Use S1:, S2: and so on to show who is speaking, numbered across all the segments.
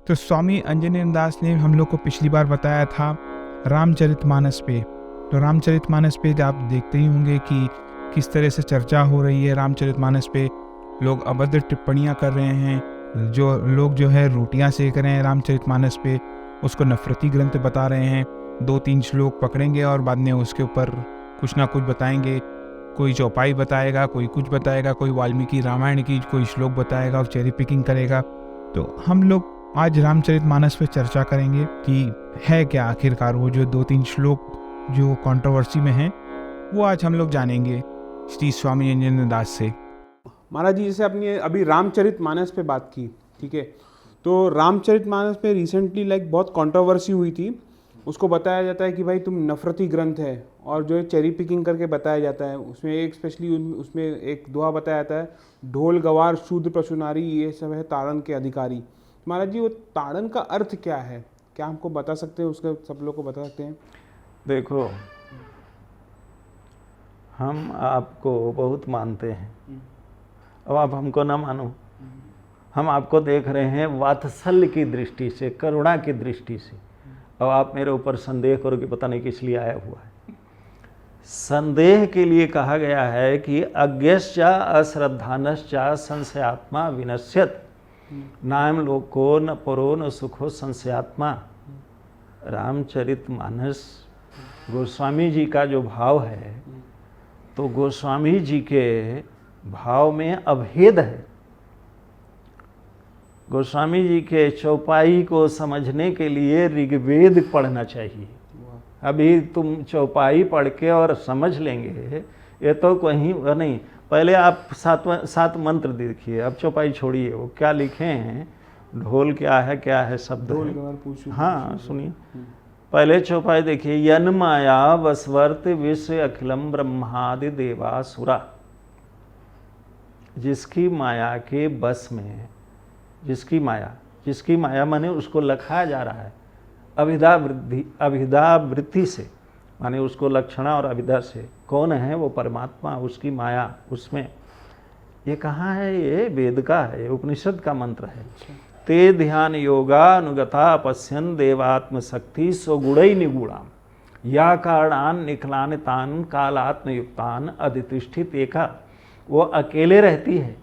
S1: तो स्वामी अंजनेय दास ने हम लोग को पिछली बार बताया था रामचरितमानस पे। तो रामचरितमानस पे आप देखते ही होंगे कि किस तरह से चर्चा हो रही है रामचरितमानस पे। लोग अभद्र टिप्पणियाँ कर रहे हैं, जो लोग जो है रोटियां सेक रहे हैं रामचरितमानस पे, उसको नफरती ग्रंथ बता रहे हैं। 2-3 श्लोक पकड़ेंगे और बाद में उसके ऊपर कुछ ना कुछ बताएंगे। कोई चौपाई बताएगा, कोई कुछ बताएगा, कोई वाल्मीकि रामायण की कोई श्लोक बताएगा और चेरी पिकिंग करेगा। तो हम लोग आज रामचरितमानस पे चर्चा करेंगे कि है क्या आखिरकार वो जो 2-3 श्लोक जो कंट्रोवर्सी में हैं, वो आज हम लोग जानेंगे श्री स्वामी अंजनेय दास से।
S2: महाराज जी, जैसे आपने अभी रामचरितमानस पे बात की, ठीक है, तो रामचरितमानस पे रिसेंटली बहुत कंट्रोवर्सी हुई थी। उसको बताया जाता है कि भाई तुम नफरती ग्रंथ है, और जो है चेरी पिकिंग करके बताया जाता है। उसमें एक स्पेशली उसमें एक दोहा बताया जाता है, ढोल गवार शूद्र पशुनारी ये सब है ताड़न के अधिकारी। महाराज जी, वो ताड़न का अर्थ क्या है? क्या हमको बता सकते हैं? उसके सब लोग को बता सकते हैं?
S3: देखो, हम आपको बहुत मानते हैं, अब आप हमको ना मानो। हम आपको देख रहे हैं वात्सल्य की दृष्टि से, करुणा की दृष्टि से। अब आप मेरे ऊपर संदेह करो कि पता नहीं किस लिए आया हुआ है। संदेह के लिए कहा गया है कि अज्ञश्चा अश्रद्धानश्चा संशयात्मा विनश्यत नायम लोको न परो न सुखो संशयात्मा। रामचरितमानस गोस्वामी जी का जो भाव है, तो गोस्वामी जी के भाव में अभेद है। गोस्वामी जी के चौपाई को समझने के लिए ऋग्वेद पढ़ना चाहिए। अभी तुम चौपाई पढ़ के और समझ लेंगे, ये तो कहीं नहीं। पहले आप 7 मंत्र देखिए, अब चौपाई छोड़िए। वो क्या लिखे हैं, ढोल क्या है शब्द है। हाँ सुनिए, पहले चौपाई देखिए, यन माया वसवर्त विश्व अखिलम ब्रह्मादि देवासुरा। जिसकी माया के बस में, जिसकी माया माने उसको लखाया जा रहा है अभिधा वृत्ति से, माने उसको लक्षणा और अभिधा से। कौन है वो? परमात्मा, उसकी माया उसमें। ये कहाँ है? ये वेद का है, उपनिषद का मंत्र है। ते ध्यान योगा अनुगता पश्यन देवात्म शक्ति स्वगुणै निगूढ़ाम या कारणान निखलान तान कालात्मयुक्तान अधितिष्ठित एका। वो अकेले रहती है।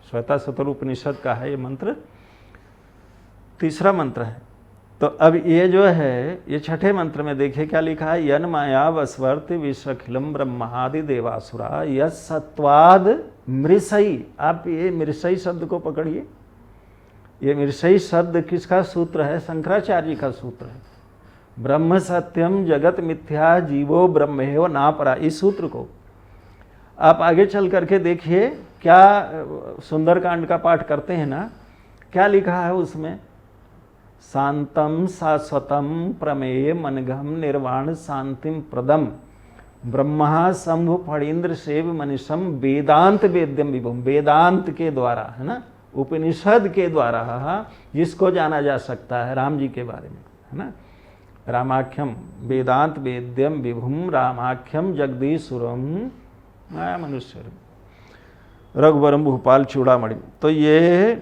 S3: श्वेता सतर उपनिषद का है ये मंत्र, 3रा मंत्र है। तो अब ये जो है, ये 6ठे मंत्र में देखिए क्या लिखा है, यन माया वसवर्त विश्वखिलम ब्रह्मादि देवासुरा यस सत्वाद मृषई। आप ये मृषई शब्द को पकड़िए। ये मृषई शब्द किसका सूत्र है? शंकराचार्य जी का सूत्र है। ब्रह्म सत्यम जगत मिथ्या जीवो ब्रह्मेव नापरा। इस सूत्र को आप आगे चल करके देखिए, क्या सुंदरकांड का पाठ करते हैं ना, क्या लिखा है उसमें, शांतम शाश्वतम प्रमेय मनघम निर्वाण शांतिम प्रदम ब्रह्मा शंभु फणीन्द्र सेव मनीषम वेदांत वेद्यम विभुम। वेदांत के द्वारा, है ना, उपनिषद के द्वारा जिसको जाना जा सकता है राम जी के बारे में, है ना। रामाख्यम वेदांत वेद्यम विभुम रामाख्यम जगदीशुरम माया मनुष्य रघुवरम भूपाल चूड़ामणि। तो ये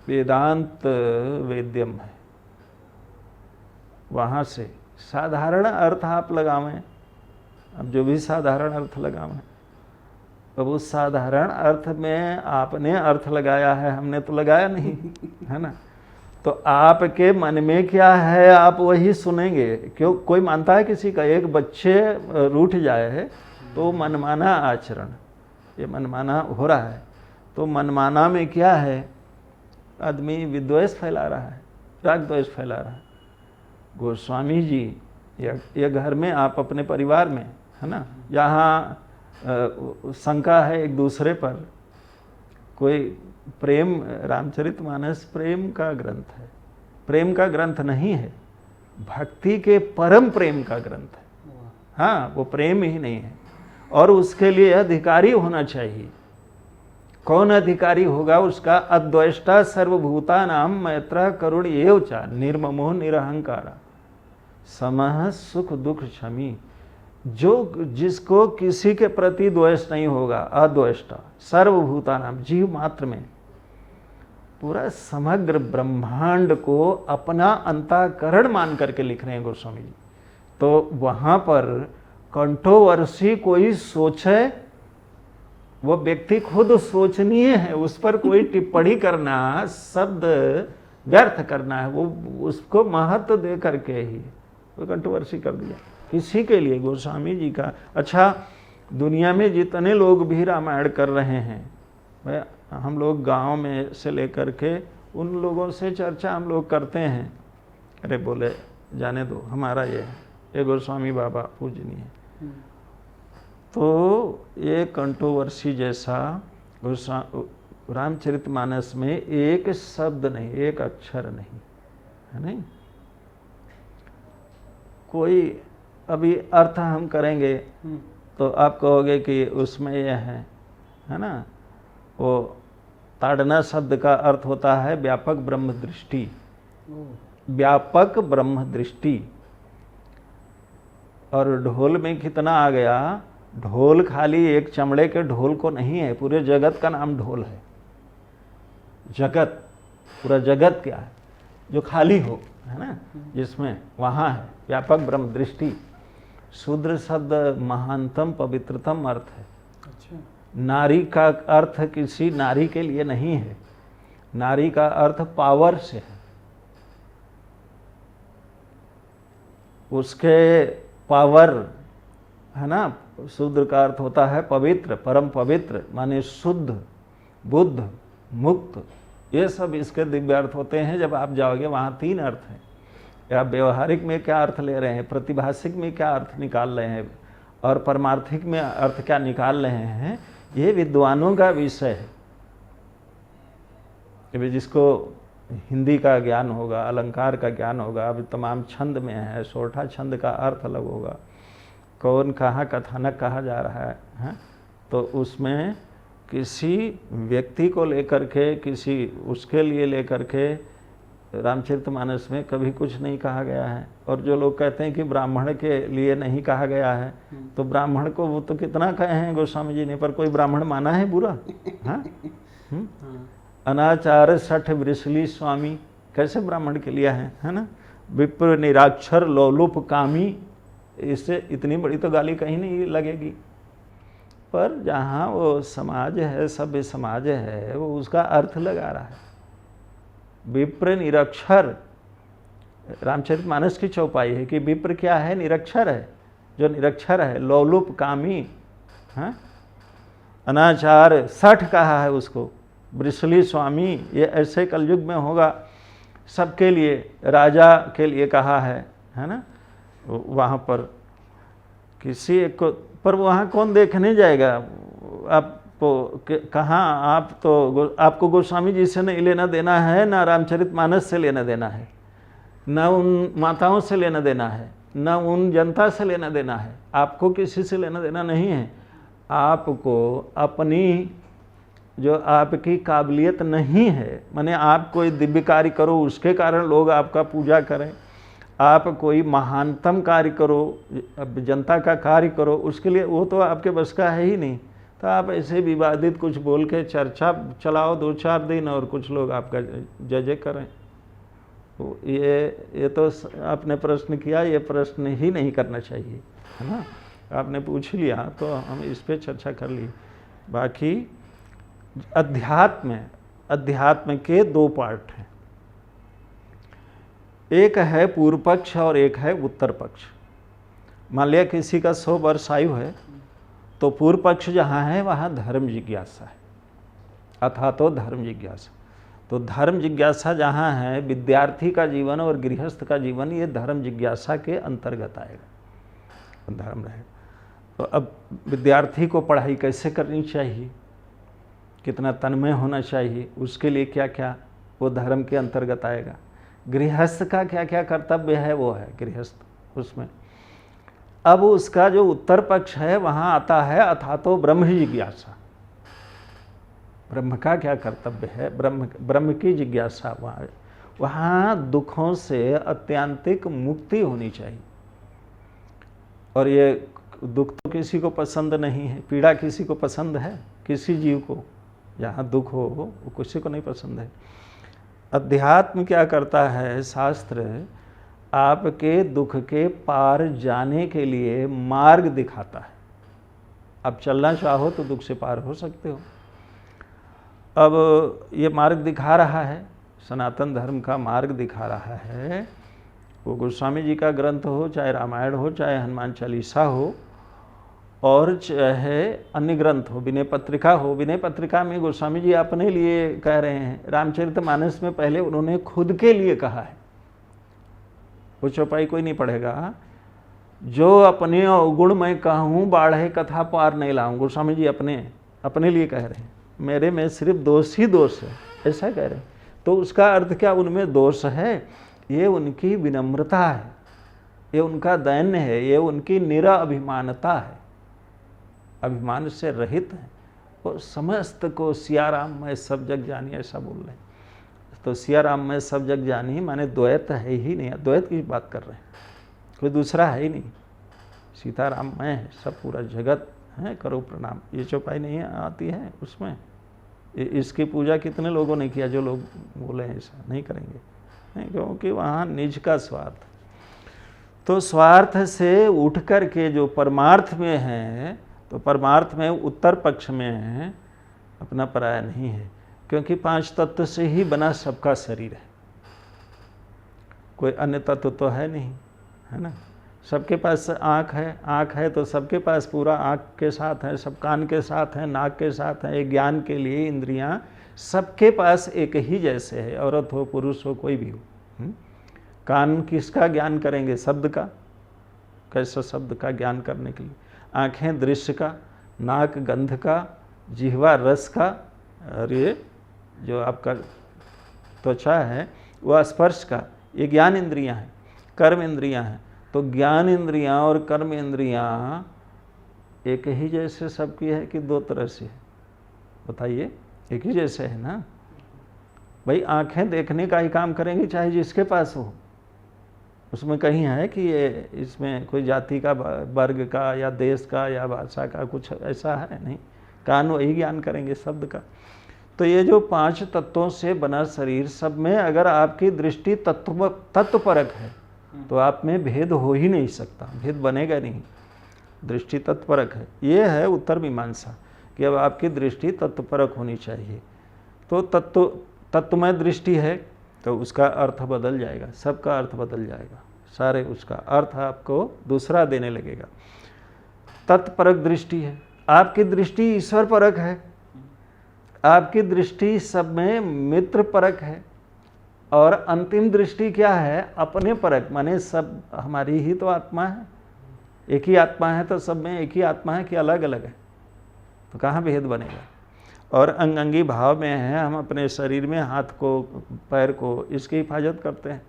S3: वेदांत वेद्यम है। वहाँ से साधारण अर्थ आप लगावें, अब जो भी साधारण अर्थ लगावें, अब उस साधारण अर्थ में आपने अर्थ लगाया है, हमने तो लगाया नहीं, है ना। तो आपके मन में क्या है आप वही सुनेंगे। क्यों? कोई मानता है किसी का, एक बच्चे रूठ जाए तो मनमाना आचरण, ये मनमाना हो रहा है। तो मनमाना में क्या है? आदमी विद्वेष फैला रहा है, राग द्वेष फैला रहा है। गोस्वामी जी ये घर में, आप अपने परिवार में, है ना, यहाँ शंका है एक दूसरे पर, कोई प्रेम, रामचरितमानस प्रेम का ग्रंथ है। प्रेम का ग्रंथ नहीं है, भक्ति के परम प्रेम का ग्रंथ है। हाँ, वो प्रेम ही नहीं है। और उसके लिए अधिकारी होना चाहिए। कौन अधिकारी होगा उसका? अद्वैष्टा सर्वभूता नाम मैत्र करुण एव च निर्ममो निरहंकारा समः सुख दुख क्षमी। जो जिसको किसी के प्रति द्वेष नहीं होगा, अद्वेष्टा सर्वभूता नाम, जीव मात्र में, पूरा समग्र ब्रह्मांड को अपना अंतःकरण मान करके लिख रहे हैं गोस्वामी जी। तो वहाँ पर कंट्रोवर्सी कोई सोचे, वो व्यक्ति खुद सोचनीय है, उस पर कोई टिप्पणी करना, शब्द व्यर्थ करना है, वो उसको महत्व दे करके ही वो कंट्रोवर्सी कर दिया किसी के लिए गोस्वामी जी का। अच्छा, दुनिया में जितने लोग भी रामायण कर रहे हैं, भाई हम लोग गांव में से लेकर के उन लोगों से चर्चा हम लोग करते हैं, अरे बोले जाने दो, हमारा ये गोस्वामी बाबा पूजनीय है। तो ये कंट्रोवर्सी जैसा रामचरितमानस में एक शब्द नहीं, एक अक्षर नहीं है, नहीं कोई। अभी अर्थ हम करेंगे तो आप कहोगे कि उसमें यह है ना, वो ताड़ना शब्द का अर्थ होता है व्यापक ब्रह्म दृष्टि, व्यापक ब्रह्म दृष्टि। और ढोल में कितना आ गया, ढोल खाली एक चमड़े के ढोल को नहीं है, पूरे जगत का नाम ढोल है। जगत, पूरा जगत क्या है जो खाली हो, है ना, जिसमें वहाँ है व्यापक ब्रह्म दृष्टि। शूद्र शब्द महानतम पवित्रतम अर्थ है।
S2: अच्छा।
S3: नारी का अर्थ किसी नारी के लिए नहीं है, नारी का अर्थ पावर से है, उसके पावर है ना। शूद्र का अर्थ होता है पवित्र, परम पवित्र, माने शुद्ध, बुद्ध, मुक्त, ये सब इसके दिव्य अर्थ होते हैं। जब आप जाओगे वहाँ 3 अर्थ हैं। आप व्यवहारिक में क्या अर्थ ले रहे हैं, प्रतिभाषिक में क्या अर्थ निकाल रहे हैं, और परमार्थिक में अर्थ क्या निकाल रहे हैं, ये विद्वानों का विषय है। कि जिसको हिंदी का ज्ञान होगा, अलंकार का ज्ञान होगा, अब तमाम छंद में है, सोरठा छंद का अर्थ अलग होगा, कौन कहाँ कथानक कहा जा रहा है, तो उसमें किसी व्यक्ति को लेकर के, किसी उसके लिए लेकर के रामचरितमानस में कभी कुछ नहीं कहा गया है। और जो लोग कहते हैं कि ब्राह्मण के लिए नहीं कहा गया है, तो ब्राह्मण को वो तो कितना कहे हैं गोस्वामी जी ने, पर कोई ब्राह्मण माना है बुरा? हाँ, अनाचार सठ वृषली स्वामी कैसे ब्राह्मण के लिए है ना। विप्र निराक्षर लोलुप कामी, इससे इतनी बड़ी तो गाली कहीं नहीं लगेगी। पर जहाँ वो समाज है, सभ्य समाज है, वो उसका अर्थ लगा रहा है। विप्र निरक्षर, रामचरितमानस की चौपाई है कि विप्र क्या है, निरक्षर है, जो निरक्षर है, लोलुप कामी, हाँ, अनाचार सठ कहा है उसको, वृषली स्वामी, ये ऐसे कलयुग में होगा, सबके लिए, राजा के लिए कहा है ना। वहाँ पर किसी एक को, पर वहाँ कौन देखने जाएगा? आपको कहाँ, आप तो, आपको गोस्वामी जी से नहीं लेना देना है, ना रामचरितमानस से लेना देना है, ना उन माताओं से लेना देना है, ना उन जनता से लेना देना है, आपको किसी से लेना देना नहीं है। आपको अपनी जो आपकी काबिलियत नहीं है, माने आप कोई दिव्य कार्य करो उसके कारण लोग आपका पूजा करें, आप कोई महानतम कार्य करो, जनता का कार्य करो, उसके लिए वो तो आपके बस का है ही नहीं। तो आप ऐसे विवादित कुछ बोल के चर्चा चलाओ 2-4 दिन और कुछ लोग आपका जय करें। तो ये तो आपने प्रश्न किया, ये प्रश्न ही नहीं करना चाहिए, है ना। आपने पूछ लिया तो हम इस पे चर्चा कर ली। बाकी अध्यात्म के 2 पार्ट हैं, एक है पूर्व पक्ष और एक है उत्तर पक्ष। मान लिया किसी का 100 वर्ष आयु है, तो पूर्व पक्ष जहाँ है वहाँ धर्म जिज्ञासा है, अथा तो धर्म जिज्ञासा। तो धर्म जिज्ञासा जहाँ है, विद्यार्थी का जीवन और गृहस्थ का जीवन, ये धर्म जिज्ञासा के अंतर्गत आएगा, धर्म रहेगा। तो अब विद्यार्थी को पढ़ाई कैसे करनी चाहिए, कितना तन्मय होना चाहिए, उसके लिए क्या क्या, वो धर्म के अंतर्गत आएगा। गृहस्थ का क्या क्या कर्तव्य है, वो है गृहस्थ उसमें। अब उसका जो उत्तर पक्ष है वहाँ आता है अथा तो ब्रह्म जिज्ञासा, ब्रह्म का क्या कर्तव्य है, ब्रह्म की जिज्ञासा। वहाँ दुखों से अत्यांतिक मुक्ति होनी चाहिए। और ये दुख तो किसी को पसंद नहीं है, पीड़ा किसी को पसंद है, किसी जीव को जहाँ दुख हो वो किसी को नहीं पसंद है। अध्यात्म क्या करता है? शास्त्र आपके दुख के पार जाने के लिए मार्ग दिखाता है। आप चलना चाहो तो दुख से पार हो सकते हो। अब ये मार्ग दिखा रहा है, सनातन धर्म का मार्ग दिखा रहा है। वो गोस्वामी जी का ग्रंथ हो, चाहे रामायण हो, चाहे हनुमान चालीसा हो, और चाहे अन्य ग्रंथ हो, विनय पत्रिका हो। विनय पत्रिका में गोस्वामी जी अपने लिए कह रहे हैं, रामचरितमानस में पहले उन्होंने खुद के लिए कहा है। वो चौपाई कोई नहीं पढ़ेगा। जो अपने अवगुण मैं कहूँ, बाढ़े कथा पार नहीं लाऊं। गोस्वामी जी अपने लिए कह रहे हैं, मेरे में सिर्फ दोष ही दोष है, ऐसा कह रहे हैं। तो उसका अर्थ क्या? उनमें दोष है, ये उनकी विनम्रता है, ये उनका दैन्य है, ये उनकी निराभिमानता है, अभिमान से रहित है। वो समस्त को सिया राम मैं सब जग जानी, ऐसा बोल रहे हैं। तो सिया राम में सब जग जानी माने द्वैत है ही नहीं, द्वैत की बात कर रहे हैं, कोई दूसरा है ही नहीं। सीताराम में है, सब पूरा जगत है, करो प्रणाम। ये चौपाई नहीं आती है उसमें। इसकी पूजा कितने लोगों ने किया? जो लोग बोले ऐसा नहीं करेंगे, नहीं, क्योंकि वहाँ निज का स्वार्थ। तो स्वार्थ से उठ कर के जो परमार्थ में है, तो परमार्थ में उत्तर पक्ष में है, अपना पराया नहीं है। क्योंकि 5 तत्व से ही बना सबका शरीर है, कोई अन्य तत्व तो है नहीं, है ना। सबके पास आँख है तो सबके पास पूरा आँख के साथ है, सब कान के साथ है, नाक के साथ है। ज्ञान के लिए इंद्रियां सबके पास एक ही जैसे है, औरत हो पुरुष हो कोई भी हो। कान किसका ज्ञान करेंगे? शब्द का, कैसे शब्द का ज्ञान करने के लिए। आँखें दृश्य का, नाक गंध का, जिह्वा रस का, और ये जो आपका त्वचा है वह स्पर्श का। ये ज्ञान इंद्रियां हैं, कर्म इंद्रियां हैं। तो ज्ञान इंद्रियां और कर्म इंद्रियां एक ही जैसे सबकी है कि दो तरह से है? बताइए, एक ही जैसे है ना भाई। आंखें देखने का ही काम करेंगी चाहे जिसके पास हो। उसमें कहीं है कि ये इसमें कोई जाति का, वर्ग का, या देश का, या भाषा का कुछ ऐसा है? नहीं। कान वही ज्ञान करेंगे शब्द का। तो ये जो 5 तत्वों से बना शरीर, सब में अगर आपकी दृष्टि तत्वपरक है तो आप में भेद हो ही नहीं सकता, भेद बनेगा नहीं। दृष्टि तत्वपरक है, ये है उत्तर मीमांसा कि अब आपकी दृष्टि तत्वपरक होनी चाहिए। तो तत्वमय दृष्टि है तो उसका अर्थ बदल जाएगा, सबका अर्थ बदल जाएगा, सारे उसका अर्थ आपको दूसरा देने लगेगा। तत्परक दृष्टि है, आपकी दृष्टि ईश्वर परक है, आपकी दृष्टि सब में मित्र परक है। और अंतिम दृष्टि क्या है? अपने परक, माने सब हमारी ही तो आत्मा है, एक ही आत्मा है। तो सब में एक ही आत्मा है कि अलग अलग है? तो कहाँ भेद बनेगा? और अंगंगी भाव में है, हम अपने शरीर में हाथ को, पैर को, इसकी हिफाजत करते हैं।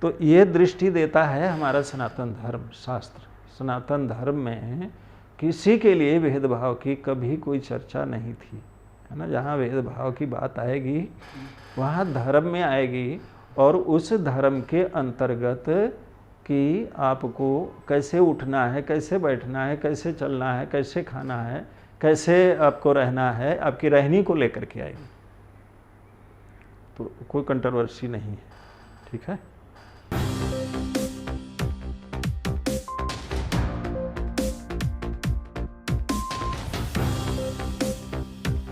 S3: तो ये दृष्टि देता है हमारा सनातन धर्म शास्त्र। सनातन धर्म में किसी के लिए भेदभाव की कभी कोई चर्चा नहीं थी, है ना। जहाँ भेदभाव की बात आएगी वहाँ धर्म में आएगी, और उस धर्म के अंतर्गत कि आपको कैसे उठना है, कैसे बैठना है, कैसे चलना है, कैसे खाना है, कैसे आपको रहना है, आपकी रहनी को लेकर के आएगी। तो कोई कंट्रोवर्सी नहीं है, ठीक है।